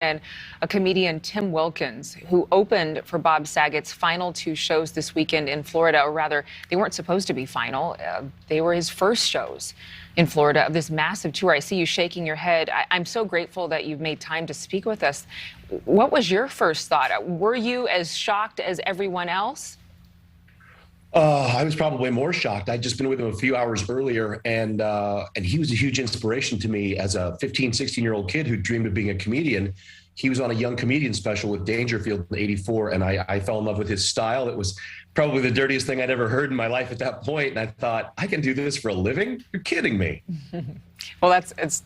and a comedian, Tim Wilkins, who opened for Bob Saget's final two shows this weekend in Florida, or rather, they weren't supposed to be final. They were his first shows in Florida of this massive tour. I see you shaking your head. I'm so grateful that you've made time to speak with us. What was your first thought? Were you as shocked as everyone else? I was probably more shocked. I'd just been with him a few hours earlier, and he was a huge inspiration to me as a 15, 16-year-old kid who dreamed of being a comedian. He was on a Young Comedian special with Dangerfield in '84, and I fell in love with his style. It was probably the dirtiest thing I'd ever heard in my life at that point, and I thought, I can do this for a living? You're kidding me. Well,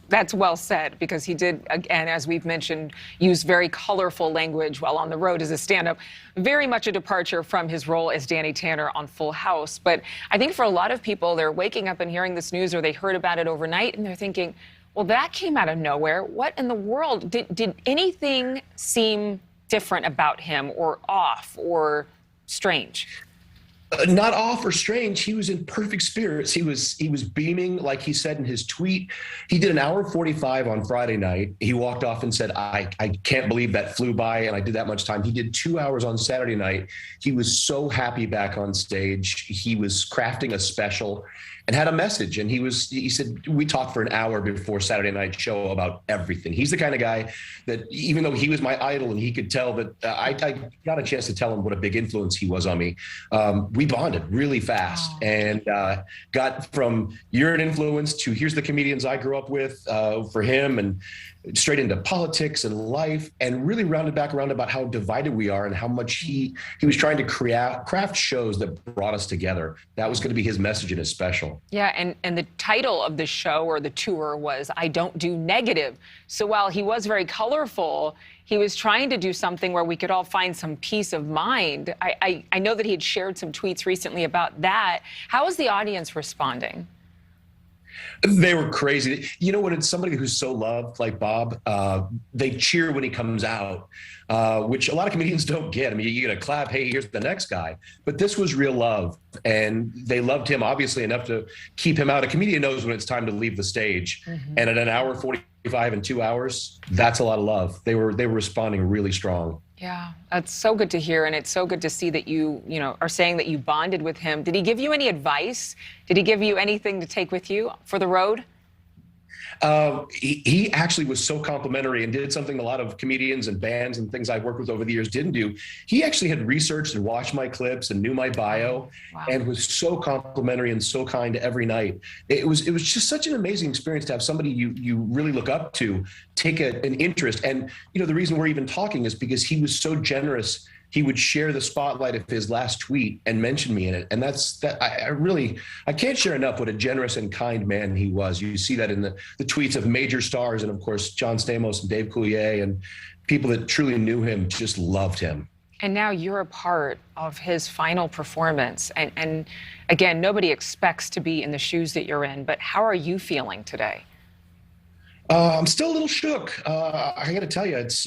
that's well said, because he did, again, as we've mentioned, use very colorful language while on the road as a stand-up. Very much a departure from his role as Danny Tanner on Full House. But I think for a lot of people, they're waking up and hearing this news, or they heard about it overnight, and they're thinking, well, that came out of nowhere. What in the world? Did anything seem different about him, or off, or strange? Not off or strange. He was in perfect spirits. He was beaming, like he said in his tweet. He did an hour 45 on Friday night. He walked off and said, I can't believe that flew by and I did that much time. He did 2 hours on Saturday night. He was so happy back on stage. He was crafting a special and had a message. And he said, we talked for an hour before Saturday night show about everything. He's the kind of guy that, even though he was my idol and he could tell that I got a chance to tell him what a big influence he was on me, we bonded really fast. And got from you're an influence to here's the comedians I grew up with for him, and straight into politics and life, and really rounded back around about how divided we are and how much he was trying to craft shows that brought us together. That was going to be his message in his special. Yeah, and the title of the show, or the tour, was I Don't Do Negative. So while he was very colorful, he was trying to do something where we could all find some peace of mind. I know that he had shared some tweets recently about that. How is the audience responding? They were crazy. You know, when it's somebody who's so loved, like Bob, they cheer when he comes out, which a lot of comedians don't get. I mean, you get a clap, hey, here's the next guy. But this was real love, and they loved him, obviously, enough to keep him out. A comedian knows when it's time to leave the stage. And at an hour 45 and 2 hours, that's a lot of love. They were responding really strong. Yeah, that's so good to hear, and it's so good to see that you are saying that you bonded with him. Did he give you any advice? Did he give you anything to take with you for the road? He actually was so complimentary and did something a lot of comedians and bands and things I've worked with over the years didn't do. He actually had researched and watched my clips and knew my bio. Wow. And was so complimentary and so kind every night. It was just such an amazing experience to have somebody you really look up to take an interest. And the reason we're even talking is because he was so generous. He would share the spotlight of his last tweet and mention me in it. And I can't share enough what a generous and kind man he was. You see that in the tweets of major stars, and of course, John Stamos and Dave Coulier, and people that truly knew him just loved him. And now you're a part of his final performance. And again, nobody expects to be in the shoes that you're in, but how are you feeling today? I'm still a little shook. I got to tell you, it's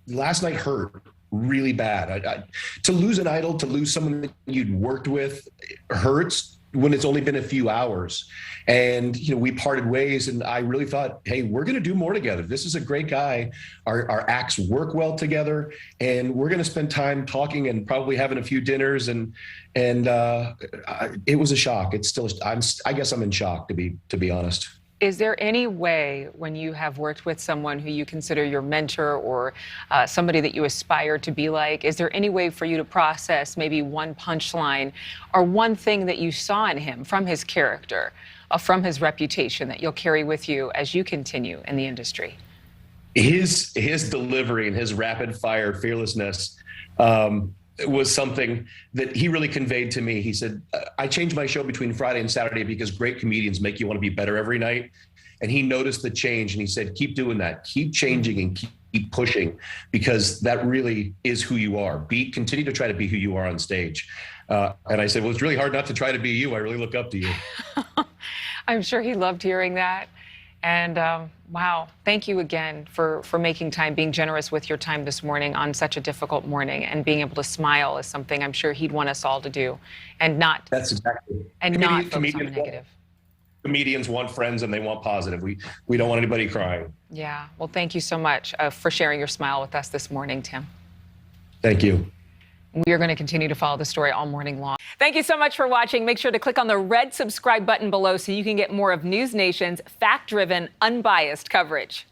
last night hurt really bad. To lose an idol, to lose someone that you'd worked with, hurts when it's only been a few hours. And we parted ways, and I really thought, hey, we're going to do more together. This is a great guy. Our acts work well together, and we're going to spend time talking and probably having a few dinners. And it was a shock. It's still, I guess I'm in shock, to be honest. Is there any way, when you have worked with someone who you consider your mentor, or somebody that you aspire to be like, is there any way for you to process maybe one punchline or one thing that you saw in him from his character, from his reputation, that you'll carry with you as you continue in the industry? His delivery and his rapid fire fearlessness was something that he really conveyed to me. He said, I changed my show between Friday and Saturday because great comedians make you want to be better every night. And he noticed the change, and he said, keep doing that, keep changing and keep pushing, because that really is who you are. Continue to try to be who you are on stage. And I said, well, it's really hard not to try to be you. I really look up to you. I'm sure he loved hearing that. And wow, thank you again for making time, being generous with your time this morning on such a difficult morning, and being able to smile is something I'm sure he'd want us all to do, and not. That's exactly. And not focus on the negative. comedians want friends and they want positive. We don't want anybody crying. Yeah. Well, thank you so much for sharing your smile with us this morning, Tim. Thank you. We are going to continue to follow the story all morning long. Thank you so much for watching. Make sure to click on the red subscribe button below so you can get more of News Nation's fact-driven, unbiased coverage.